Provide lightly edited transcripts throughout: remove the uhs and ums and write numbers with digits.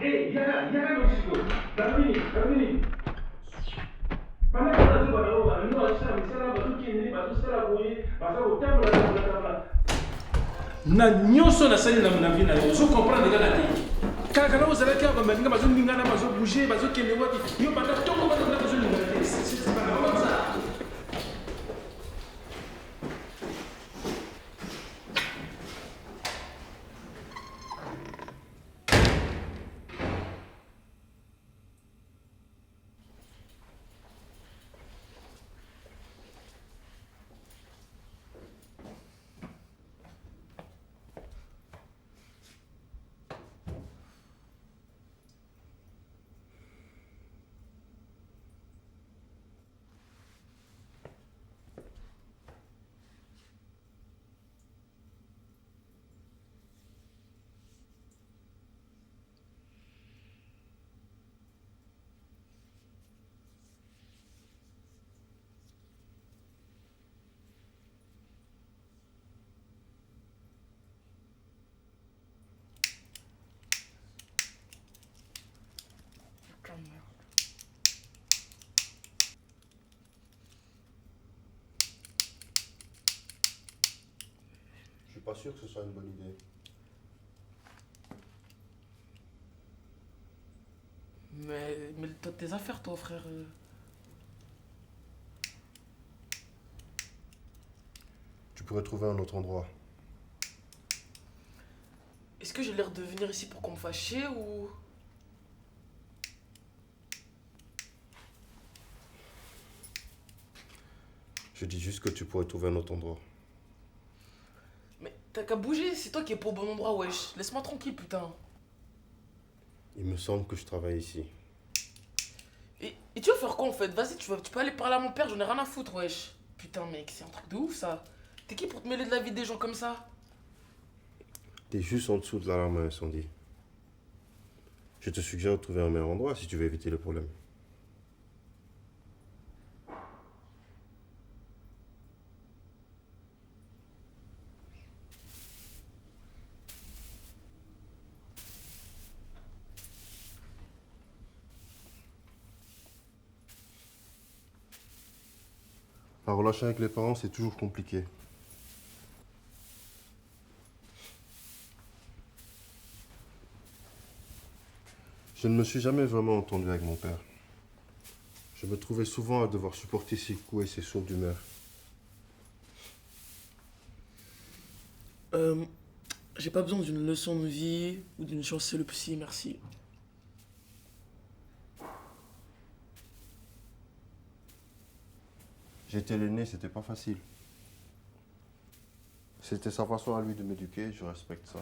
Eh, yala musiko. Damini. Bana kana zo bana wa no asha misala bazuki ni bazusala boye baza kotambola. Na nyonso na sali na vie na yo. Zo comprendre kaka te. Kaka na ozalaki awa baninga bazolingana bazobouger bazokende wapi. Yo banda toko banda bazolingana te. C'est pas comme ça. Je suis pas sûr que ce soit une bonne idée. Mais t'as tes affaires, toi, frère. Tu pourrais trouver un autre endroit. Est-ce que j'ai l'air de venir ici pour qu'on me fasse chier ou... Je dis juste que tu pourrais trouver un autre endroit. Mais t'as qu'à bouger, c'est toi qui es pas au bon endroit, wesh. Laisse-moi tranquille, putain. Il me semble que je travaille ici. Et tu vas faire quoi en fait? Vas-y, tu peux aller parler à mon père, j'en ai rien à foutre, wesh. Putain, mec, c'est un truc de ouf ça. T'es qui pour te mêler de la vie des gens comme ça? T'es juste en dessous de l'alarme à incendie. Je te suggère de trouver un meilleur endroit si tu veux éviter le problème. La relation avec les parents, c'est toujours compliqué. Je ne me suis jamais vraiment entendu avec mon père. Je me trouvais souvent à devoir supporter ses coups et ses sauts d'humeur. J'ai pas besoin d'une leçon de vie ou d'une chancelle psy, merci. J'étais l'aîné, c'était pas facile. C'était sa façon à lui de m'éduquer, je respecte ça.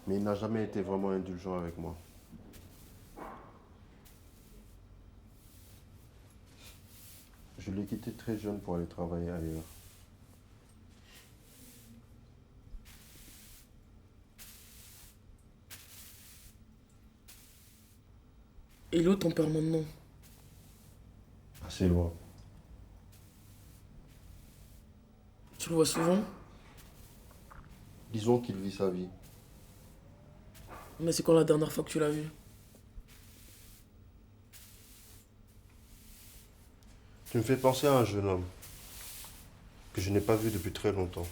Mais il n'a jamais été vraiment indulgent avec moi. Je l'ai quitté très jeune pour aller travailler ailleurs. Et l'autre, ton père maintenant? Assez loin. Tu le vois souvent? Disons qu'il vit sa vie. Mais c'est quand la dernière fois que tu l'as vu? Tu me fais penser à un jeune homme que je n'ai pas vu depuis très longtemps.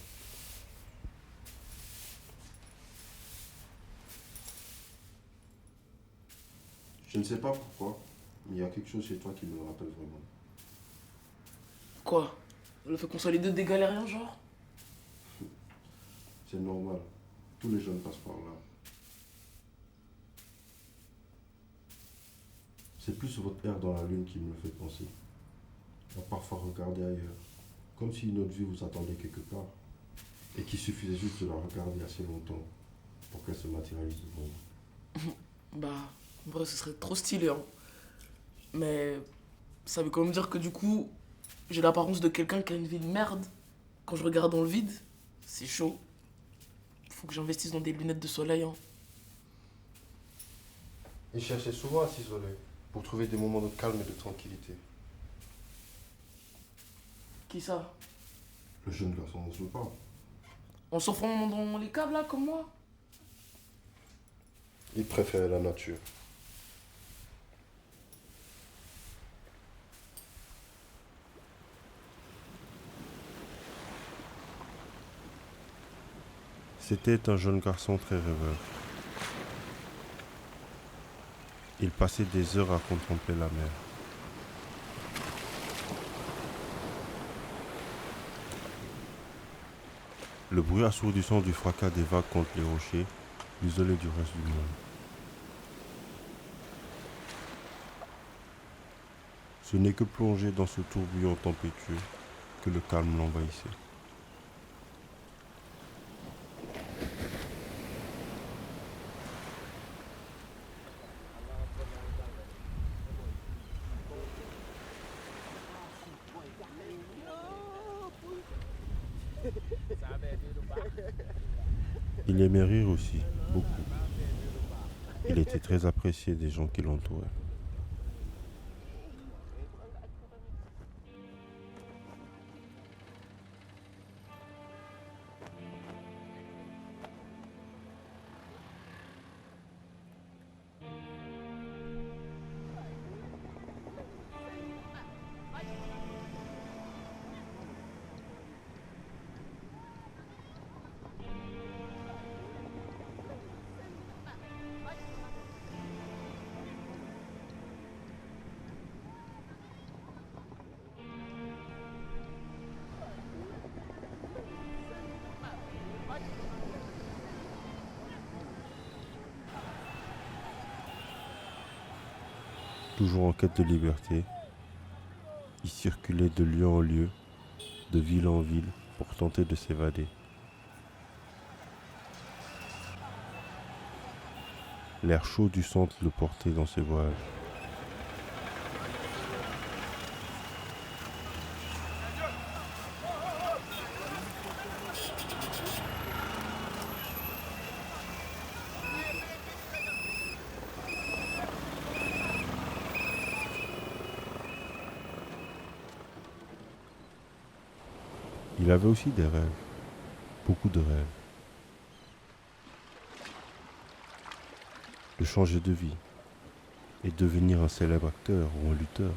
Je ne sais pas pourquoi, mais il y a quelque chose chez toi qui me le rappelle vraiment. Quoi? Le fait qu'on soit les deux des galériens, genre? C'est normal. Tous les jeunes passent par là. C'est plus votre père dans la lune qui me le fait penser. Il a parfois regardé ailleurs, comme si une autre vie vous attendait quelque part, et qu'il suffisait juste de la regarder assez longtemps pour qu'elle se matérialise devant vous. Bah, en vrai, ce serait trop stylé, hein. Mais ça veut quand même dire que du coup, j'ai l'apparence de quelqu'un qui a une vie de merde. Quand je regarde dans le vide, c'est chaud. Faut que j'investisse dans des lunettes de soleil, hein. Il cherchait souvent à s'isoler, pour trouver des moments de calme et de tranquillité. Qui ça? Le jeune garçon dont je parle. En s'enfonçant dans les caves, là, comme moi? Il préférait la nature. C'était un jeune garçon très rêveur. Il passait des heures à contempler la mer. Le bruit assourdissant du fracas des vagues contre les rochers l'isolait du reste du monde. Ce n'est que plongé dans ce tourbillon tempétueux que le calme l'envahissait. Il aimait rire aussi, beaucoup. Il était très apprécié des gens qui l'entouraient. Toujours en quête de liberté, il circulait de lieu en lieu, de ville en ville, pour tenter de s'évader. L'air chaud du centre le portait dans ses voyages. Il avait aussi des rêves, beaucoup de rêves. De changer de vie et devenir un célèbre acteur ou un lutteur.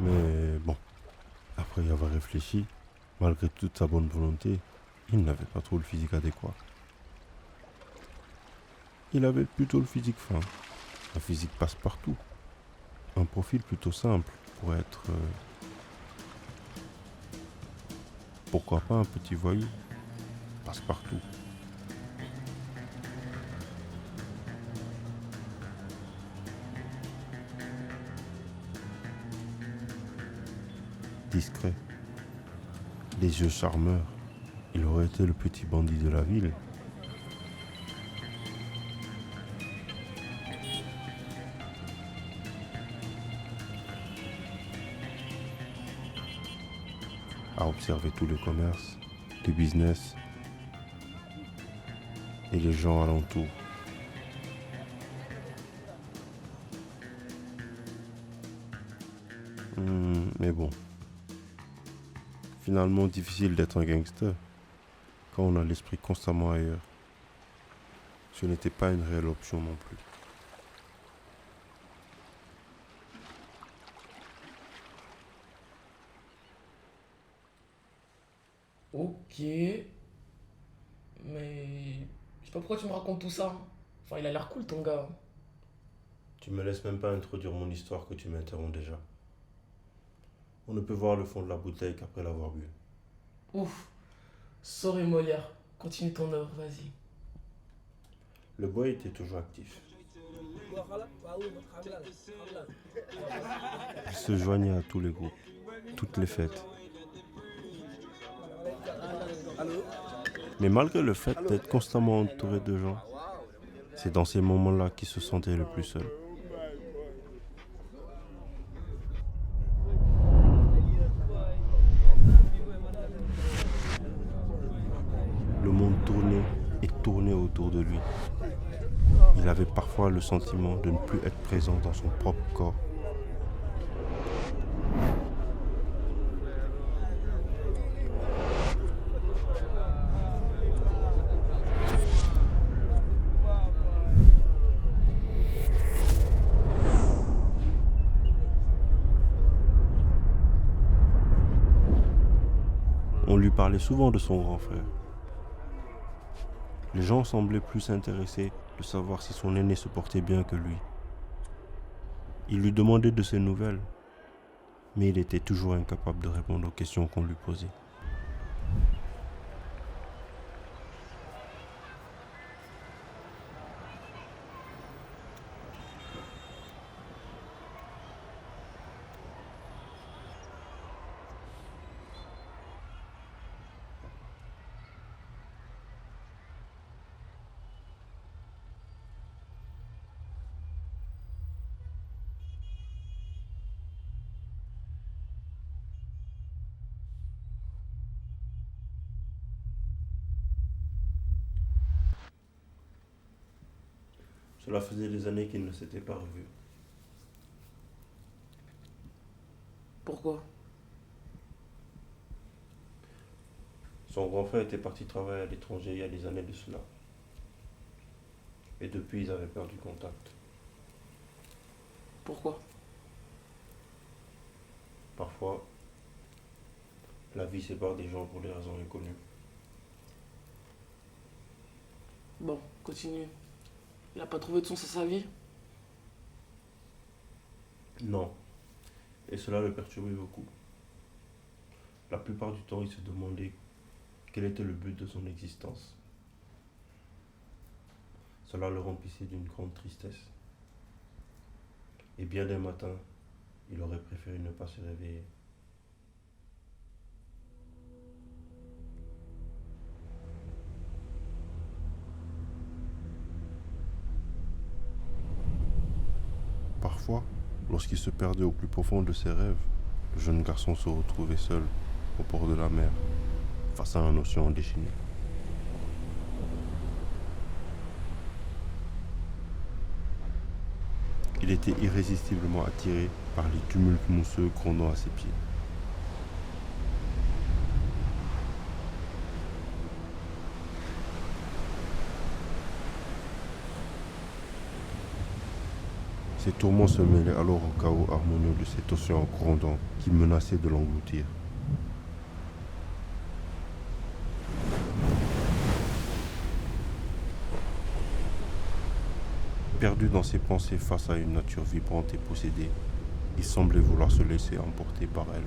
Mais bon, après y avoir réfléchi, malgré toute sa bonne volonté, il n'avait pas trop le physique adéquat. Il avait plutôt le physique fin, un physique passe-partout, un profil plutôt simple pour être, pourquoi pas un petit voyou, passe-partout. Discret, les yeux charmeurs, il aurait été le petit bandit de la ville. À observer tout le commerce, le business et les gens alentour. Mais bon, finalement difficile d'être un gangster quand on a l'esprit constamment ailleurs. Ce n'était pas une réelle option non plus. Ok. Mais. Je sais pas pourquoi tu me racontes tout ça. Enfin, il a l'air cool ton gars. Tu me laisses même pas introduire mon histoire que tu m'interromps déjà. On ne peut voir le fond de la bouteille qu'après l'avoir bu. Ouf. Sorry Molière. Continue ton œuvre, vas-y. Le boy était toujours actif. Il se joignait à tous les groupes, toutes les fêtes. Mais malgré le fait d'être constamment entouré de gens, c'est dans ces moments-là qu'il se sentait le plus seul. Le monde tournait et tournait autour de lui. Il avait parfois le sentiment de ne plus être présent dans son propre corps. On lui parlait souvent de son grand frère. Les gens semblaient plus s'intéresser de savoir si son aîné se portait bien que lui. Il lui demandait de ses nouvelles, mais il était toujours incapable de répondre aux questions qu'on lui posait. Cela faisait des années qu'ils ne s'étaient pas revus. Pourquoi? Son grand frère était parti travailler à l'étranger il y a des années de cela. Et depuis, ils avaient perdu contact. Pourquoi? Parfois, la vie sépare des gens pour des raisons inconnues. Bon, continue. Il a pas trouvé de sens à sa vie? Non. Et cela le perturbait beaucoup. La plupart du temps, il se demandait quel était le but de son existence. Cela le remplissait d'une grande tristesse. Et bien des matins, il aurait préféré ne pas se réveiller. Parfois, lorsqu'il se perdait au plus profond de ses rêves, le jeune garçon se retrouvait seul au bord de la mer, face à un océan déchaîné. Il était irrésistiblement attiré par les tumultes mousseux grondant à ses pieds. Ses tourments se mêlaient alors au chaos harmonieux de cet océan grondant qui menaçait de l'engloutir. Perdu dans ses pensées face à une nature vibrante et possédée, il semblait vouloir se laisser emporter par elle.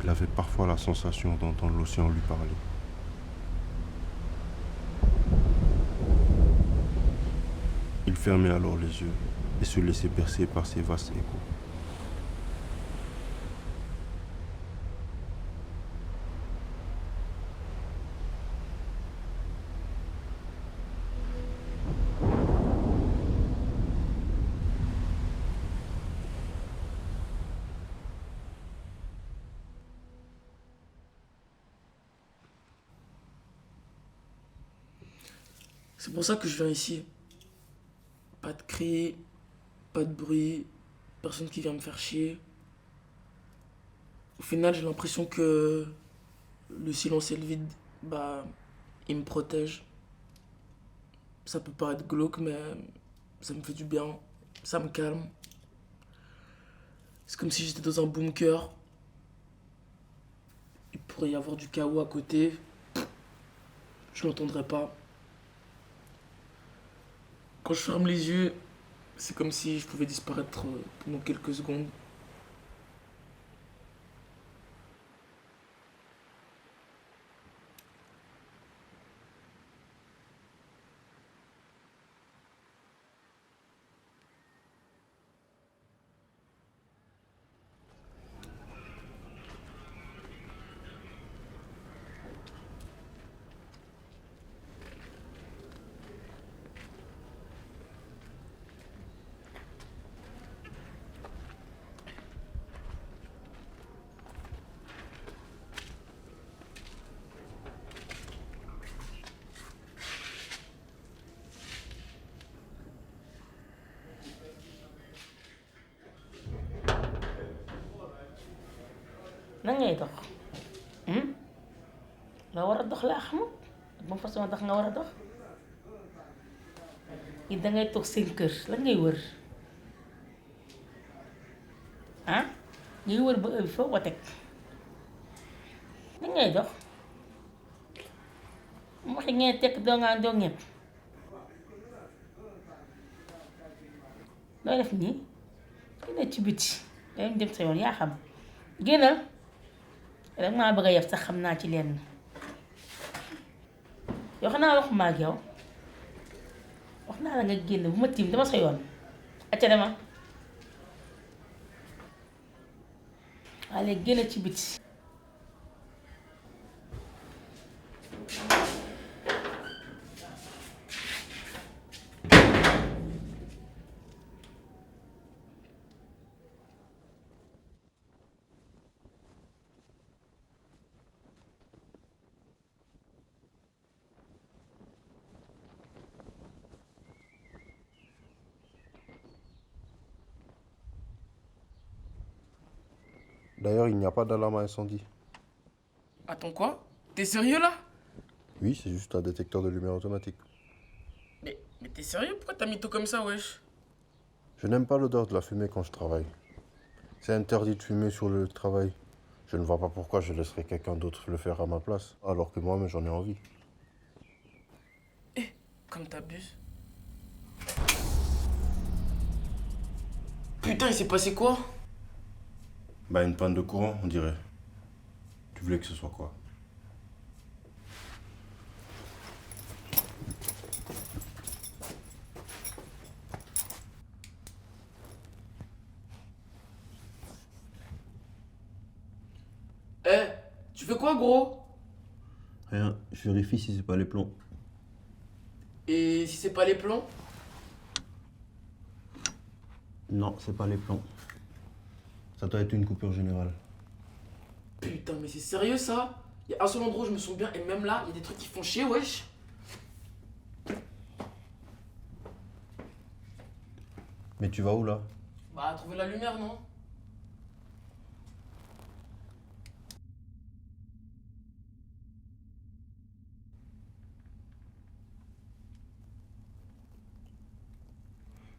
Il avait parfois la sensation d'entendre l'océan lui parler. Il fermait alors les yeux et se laissait bercer par ces vastes échos. C'est pour ça que je viens ici. Pas de cris, pas de bruit, personne qui vient me faire chier. Au final, j'ai l'impression que le silence et le vide, bah, ils me protègent. Ça peut paraître glauque, mais ça me fait du bien. Ça me calme. C'est comme si j'étais dans un bunker. Il pourrait y avoir du chaos à côté. Je l'entendrais pas. Quand je ferme les yeux, c'est comme si je pouvais disparaître pendant quelques secondes. nan ngay dox nga war a dox laa xamul ba façon dox nga war a dox it dangay toog seen kër lan ngay wër ah ngay wër ba heure foo ko teg nan ngay dox mu waxi ngeen tekk doo ngaa doo ñepp looy def nii génnal ci biti day dem sa yoon yaa xam génnal rek maa bëgg a yef sax xam naa ci lenn yoo xam naa waxuma ak yow wax naa la nga génn bu ma tiim dama sa yoon acca dama waaye léegi génn ci biti D'ailleurs, il n'y a pas d'alarme à incendie. Attends quoi? T'es sérieux là? Oui, c'est juste un détecteur de lumière automatique. Mais t'es sérieux? Pourquoi t'as mis tout comme ça, wesh? Je n'aime pas l'odeur de la fumée quand je travaille. C'est interdit de fumer sur le travail. Je ne vois pas pourquoi je laisserais quelqu'un d'autre le faire à ma place, alors que moi-même j'en ai envie. Comme t'abuses. Putain, il s'est passé quoi? Bah, une panne de courant, on dirait. Tu voulais que ce soit quoi? Tu fais quoi, gros? Rien, je vérifie si c'est pas les plombs. Et si c'est pas les plombs? Non, c'est pas les plombs. Ça doit être une coupure générale. Putain, mais c'est sérieux ça? Il y a un seul endroit où je me sens bien, et même là, il y a des trucs qui font chier, wesh. Mais tu vas où là? Bah, trouver la lumière, non?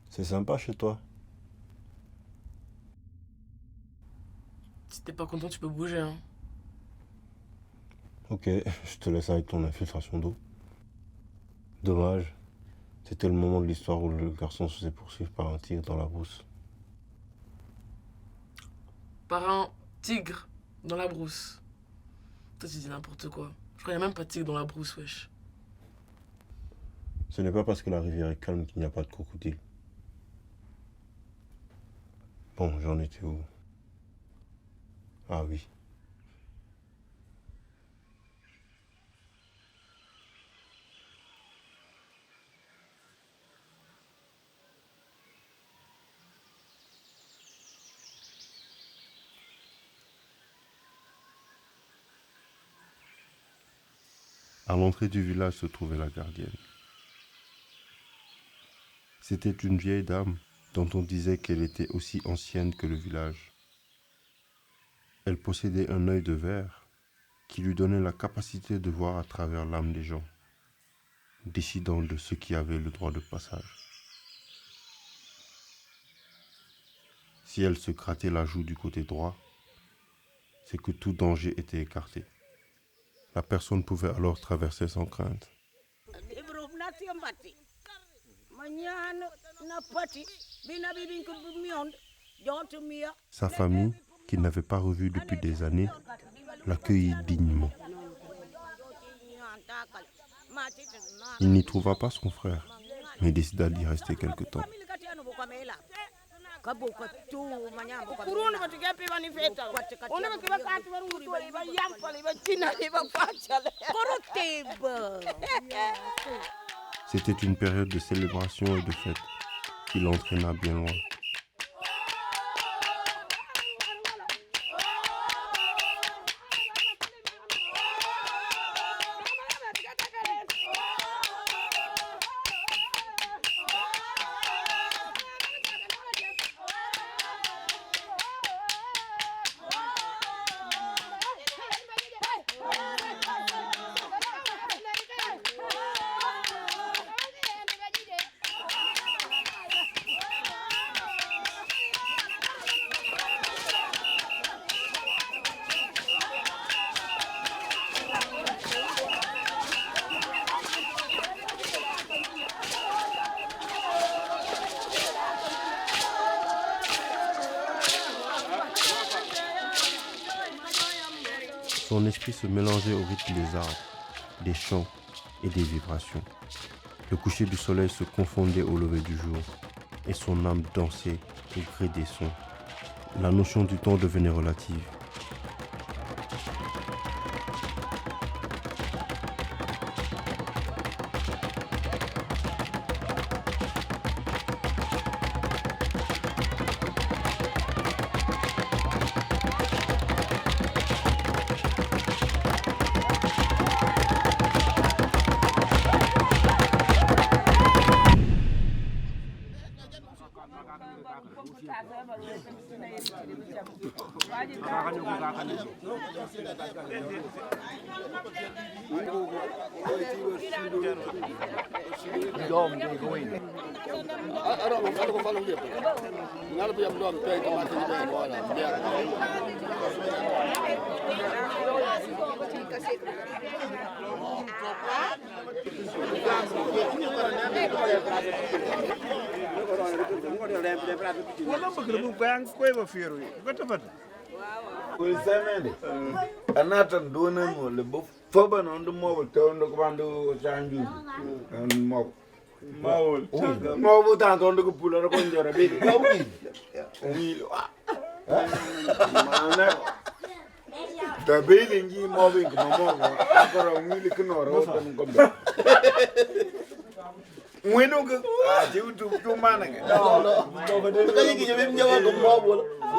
C'est sympa chez toi. Si t'es pas content, tu peux bouger, hein. Ok, je te laisse avec ton infiltration d'eau. Dommage. C'était le moment de l'histoire où le garçon se faisait poursuivre par un tigre dans la brousse. Par un tigre dans la brousse. Toi, tu dis n'importe quoi. Je crois qu'il y a même pas de tigre dans la brousse, wesh. Ce n'est pas parce que la rivière est calme qu'il n'y a pas de crocodile. Bon, j'en étais où? Ah oui. À l'entrée du village se trouvait la gardienne. C'était une vieille dame dont on disait qu'elle était aussi ancienne que le village. Elle possédait un œil de verre qui lui donnait la capacité de voir à travers l'âme des gens, décidant de ceux qui avaient le droit de passage. Si elle se grattait la joue du côté droit, c'est que tout danger était écarté. La personne pouvait alors traverser sans crainte. Sa famille, qu'il n'avait pas revue depuis des années, l'accueillit dignement. Il n'y trouva pas son frère, mais décida d'y rester quelque temps. C'était une période de célébration et de fête qui l'entraîna bien loin. Son esprit se mélangeait au rythme des arbres, des chants et des vibrations. Le coucher du soleil se confondait au lever du jour et son âme dansait au gré des sons. La notion du temps devenait relative. Anata dona mo le bo foba no ndo mo to ndo kwando chanju mo mo tanto ndo kupula ro konjora be wi mana da be ngi mo be ko mo akora wi le kno ro tan ko be Mweno ke tu mana ke no ka yi ke be nyawa ko mo bo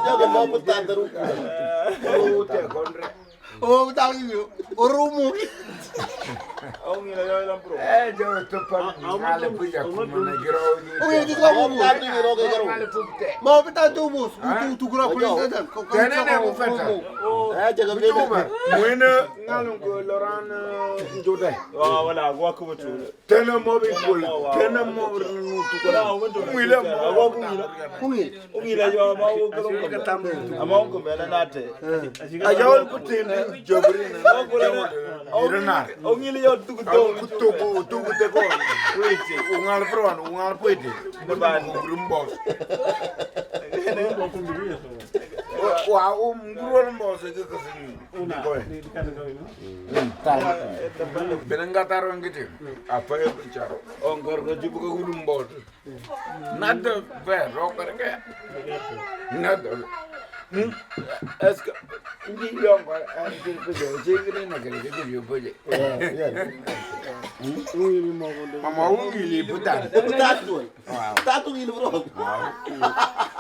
ya ko mo tandaru o te konre o ta yi o rumu o ngi la yo la pro jo to pa ale puya ko na giro o yi ko mo ta ni ro ke garo mo be ta tu mus tu gro police da ko ne mo feta je ga be mwena ngalon ko loran jode wala go ko tu tena mo be bol tena mo nu tu ko mwile mo ko ngi la yo ma o ko tambe ama ko be na te a jawol ko tin jobri na irena o ngi le yo tu ko tu ko te ko wete o ngal proan o ngal poete de ba grumbos wa o nguro mbos ke ko sin ko benanga taro ngiti apa e bicharo on gorgo jibu ko grumbos nada ver ro ke nada est-ce que ndi yongo an ke ko je na ke ke yo boje mama ungili putan tatu ngili bro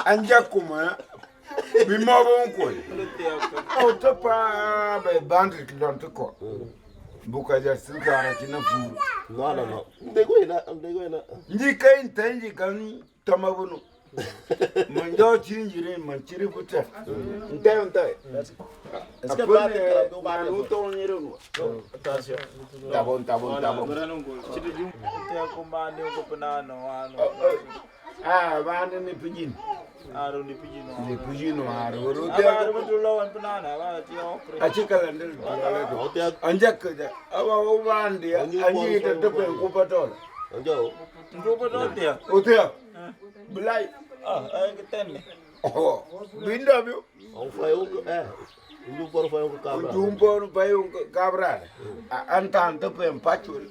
anja kuma bi mo bon ko o to pa be bandit don to ko buka ja silkara tina fu No. Ndego ina. ndi kai ntanji kan tamabunu Manjo chinjire manchiri puta. Ntai. Est-ce que Après, nous tournons nous. attention. Tabon. Ah, bande ni pijin. Ni pijin waro. Achi kalandel. Anjak kaja. Awa bande. Anji tetepe kupatol. Anjo. Otea. Belai. Oh, binda biu. On fait un pour faire un cabra. Jumpo payung cabra. Antan tepe empachul.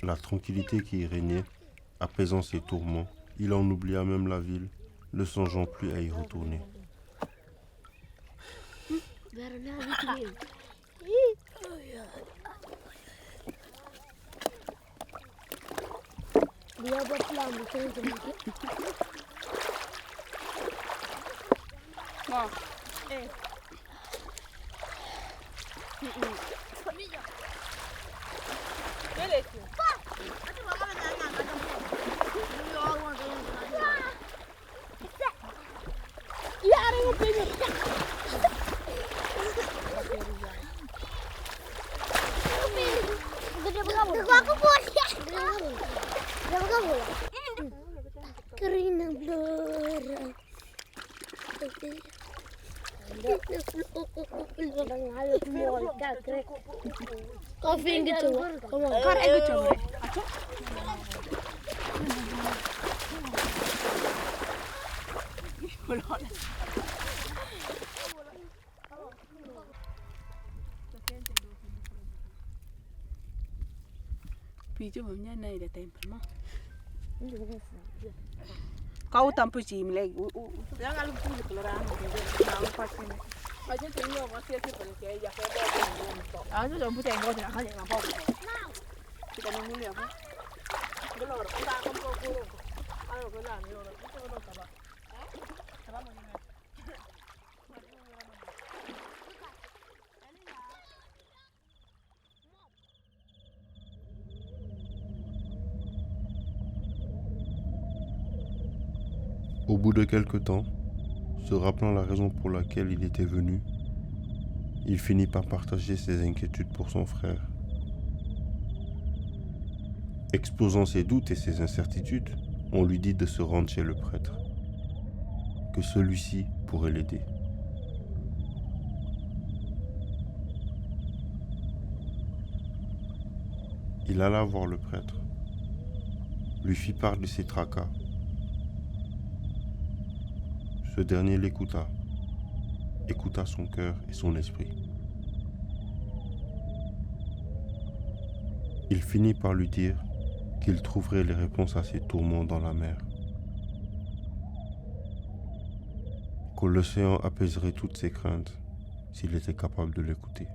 La tranquillité qui y régnait, apaisant ses tourments, il en oublia même la ville, ne songeant plus à y retourner. Kau tampu chim lagi. Jangan lupa pujuk keluaran. Jangan pasti. Aja tengok masih ada pelik ya. Aja jangan pujuk engkau jangan hanya nampak. Kita nunggu ya. Belum. Kita akan berkurung. Ayo belan. Kita belum sabar. Sabar mana? Au bout de quelque temps, se rappelant la raison pour laquelle il était venu, il finit par partager ses inquiétudes pour son frère. Exposant ses doutes et ses incertitudes, on lui dit de se rendre chez le prêtre, que celui-ci pourrait l'aider. Il alla voir le prêtre, lui fit part de ses tracas. Ce dernier l'écouta, écouta son cœur et son esprit. Il finit par lui dire qu'il trouverait les réponses à ses tourments dans la mer, que l'océan apaiserait toutes ses craintes s'il était capable de l'écouter.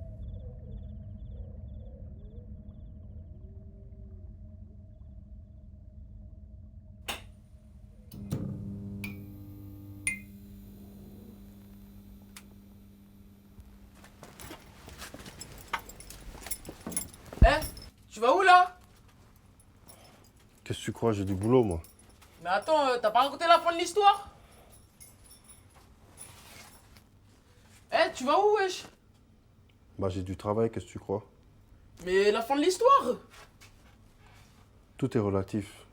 Tu vas où là? Qu'est-ce que tu crois, j'ai du boulot moi? Mais attends, t'as pas raconté la fin de l'histoire? Tu vas où wesh? Bah j'ai du travail, qu'est-ce que tu crois? Mais la fin de l'histoire? Tout est relatif.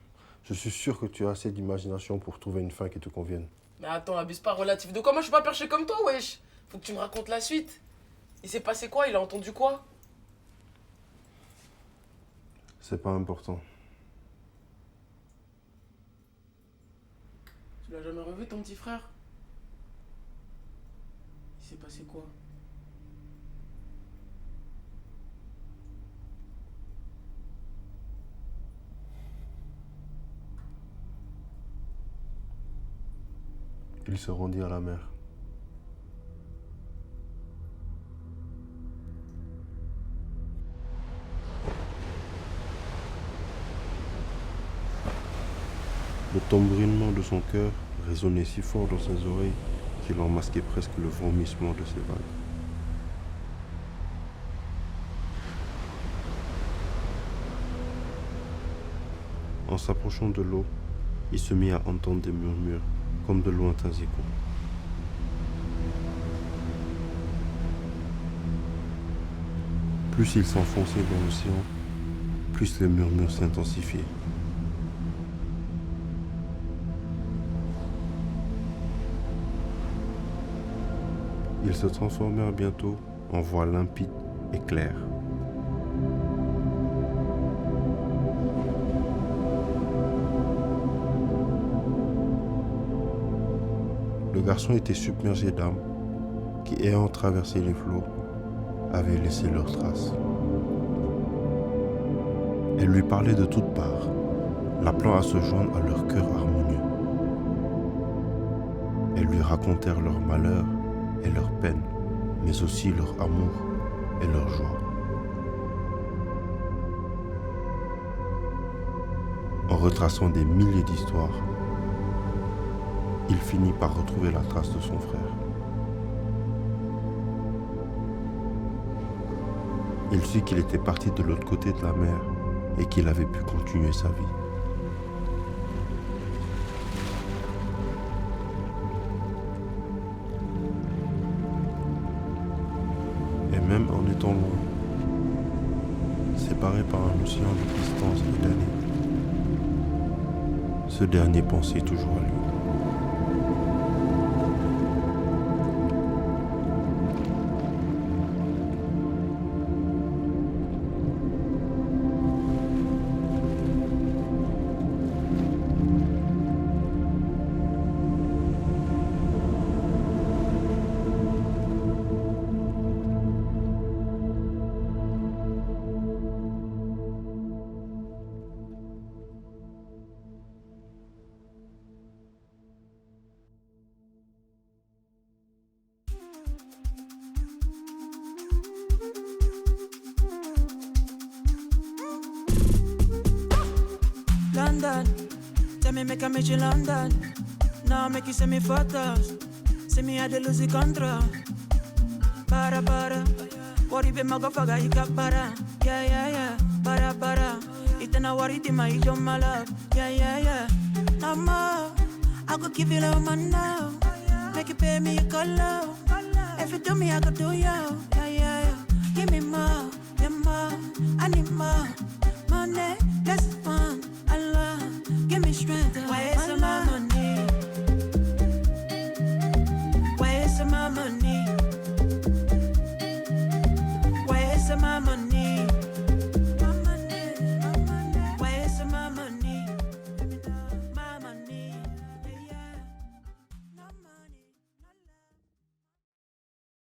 Je suis sûr que tu as assez d'imagination pour trouver une fin qui te convienne. Mais attends, abuse pas, relatif de quoi? Moi je suis pas perché comme toi wesh. Faut que tu me racontes la suite. Il s'est passé quoi? Il a entendu quoi? C'est pas important. l'as jamais revu ton petit frère? Il s'est passé quoi? Il se rendit à la mer. Le tambourinement de son cœur résonnait si fort dans ses oreilles qu'il en masquait presque le vomissement de ses vagues. En s'approchant de l'eau, il se mit à entendre des murmures comme de lointains échos. Plus il s'enfonçait dans l'océan, plus les murmures s'intensifiaient. Ils se transformèrent bientôt en voix limpides et claires. Le garçon était submergé d'âmes qui, ayant traversé les flots, avaient laissé leurs traces. Elles lui parlaient de toutes parts, l'appelant à se joindre à leur cœur harmonieux. Elles lui racontèrent leurs malheurs et leurs peines, mais aussi leur amour et leur joie. En retraçant des milliers d'histoires, il finit par retrouver la trace de son frère. Il sut qu'il était parti de l'autre côté de la mer et qu'il avait pu continuer sa vie. Et même en étant loin, séparé par un océan de distance et d'années, ce dernier pensait toujours à lui. London, tell me make I meet you London. Now make you send me photos. Send me how to lose the control. Para, worry be my gofaga, you got para. Yeah, para. Itana worry di my ijo my love. Yeah. Mama, I go give you love man now. Make you pay me a color. If you do me, I go do you. Yeah. Give me more, I need more money. Let's